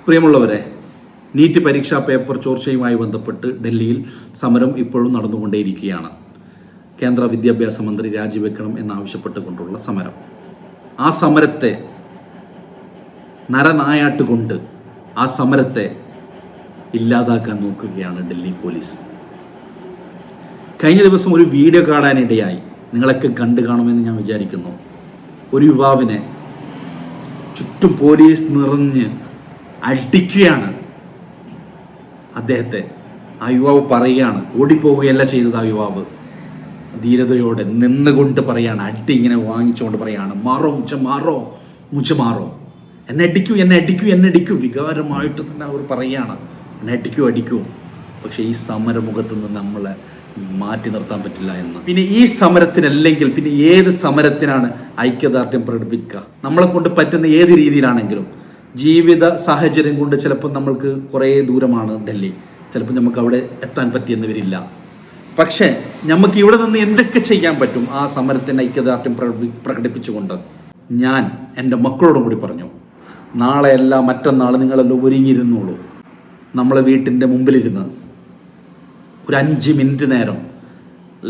പ്രിയമുള്ളവരെ, നീറ്റ് പരീക്ഷാ പേപ്പർ ചോർച്ചയുമായി ബന്ധപ്പെട്ട് ഡൽഹിയിൽ സമരം ഇപ്പോഴും നടന്നുകൊണ്ടേയിരിക്കുകയാണ്. കേന്ദ്ര വിദ്യാഭ്യാസ മന്ത്രി രാജിവെക്കണം എന്നാവശ്യപ്പെട്ടുകൊണ്ടുള്ള സമരം. ആ സമരത്തെ നരനായാട്ടുകൊണ്ട് ആ സമരത്തെ ഇല്ലാതാക്കാൻ നോക്കുകയാണ് ഡൽഹി പോലീസ്. കഴിഞ്ഞ ദിവസം ഒരു വീഡിയോ കാണാനിടയായി. നിങ്ങളൊക്കെ കണ്ടു കാണുമെന്ന് ഞാൻ വിചാരിക്കുന്നു. ഒരു യുവാവിനെ ചുറ്റും പോലീസ് നിറഞ്ഞ് അടിക്കുകയാണ് അദ്ദേഹത്തെ. ആ യുവാവ് പറയുകയാണ്, ഓടിപ്പോവുകയല്ല ചെയ്തത്. ആ യുവാവ് ധീരതയോടെ നിന്നുകൊണ്ട് പറയാണ്, അടി ഇങ്ങനെ വാങ്ങിച്ചുകൊണ്ട് പറയാണ്, മാറോ മുച്ച മാറോ, എന്നെ അടിക്കൂ. വികാരമായിട്ട് തന്നെ അവർ പറയുകയാണ്, എന്നെ അടിക്കൂ. പക്ഷേ ഈ സമരമുഖത്ത് നിന്ന് നമ്മളെ മാറ്റി നിർത്താൻ പറ്റില്ല എന്ന്. പിന്നെ ഈ സമരത്തിനല്ലെങ്കിൽ പിന്നെ ഏത് സമരത്തിനാണ് ഐക്യദാർഢ്യം പ്രകടിപ്പിക്കുക? നമ്മളെ കൊണ്ട് പറ്റുന്ന ഏത് രീതിയിലാണെങ്കിലും. ജീവിത സാഹചര്യം കൊണ്ട് ചിലപ്പോൾ നമ്മൾക്ക് കുറേ ദൂരമാണ് ഡൽഹി, ചിലപ്പോൾ നമുക്ക് അവിടെ എത്താൻ പറ്റിയെന്ന് വരില്ല. പക്ഷേ നമുക്ക് ഇവിടെ നിന്ന് എന്തൊക്കെ ചെയ്യാൻ പറ്റും ആ സമരത്തിന് ഐക്യദാർഢ്യം പ്രകടിപ്പിച്ചുകൊണ്ട്? ഞാൻ എൻ്റെ മക്കളോടും കൂടി പറഞ്ഞു, നാളെയല്ല മറ്റന്നാൾ നിങ്ങളെല്ലാം ഒരുങ്ങിയിരുന്നോളൂ. നമ്മളെ വീട്ടിൻ്റെ മുമ്പിലിരുന്ന് ഒരു 5 മിനിറ്റ് നേരം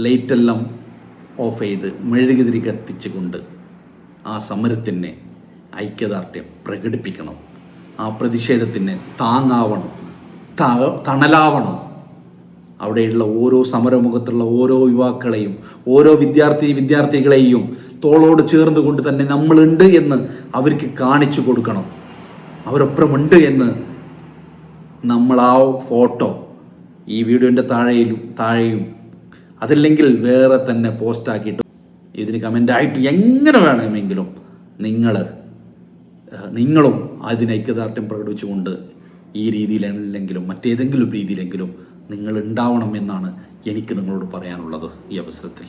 ലൈറ്റെല്ലാം ഓഫ് ചെയ്ത് മെഴുകുതിരി കത്തിച്ചുകൊണ്ട് ആ സമരത്തിന് ഐക്യദാർഢ്യം പ്രകടിപ്പിക്കണം. ആ പ്രതിഷേധത്തിന് താങ്ങാവണം, തണലാവണം. അവിടെയുള്ള ഓരോ സമരമുഖത്തുള്ള ഓരോ യുവാക്കളെയും ഓരോ വിദ്യാർത്ഥികളെയും തോളോട് ചേർന്നുകൊണ്ട് തന്നെ നമ്മളുണ്ട് എന്ന് അവർക്ക് കാണിച്ചു കൊടുക്കണം. അവരൊപ്പമുണ്ട് എന്ന് നമ്മൾ ആ ഫോട്ടോ ഈ വീഡിയോൻ്റെ താഴെയും അതല്ലെങ്കിൽ വേറെ തന്നെ പോസ്റ്റാക്കിയിട്ട് ഇതിന് കമൻ്റായിട്ട് എങ്ങനെ വേണമെങ്കിലും നിങ്ങളും അതിന് ഐക്യദാർഢ്യം പ്രകടിപ്പിച്ചുകൊണ്ട് ഈ രീതിയിലല്ലെങ്കിലും മറ്റേതെങ്കിലും രീതിയിലെങ്കിലും നിങ്ങൾ ഉണ്ടാവണം എന്നാണ് എനിക്ക് നിങ്ങളോട് പറയാനുള്ളത് ഈ അവസരത്തിൽ.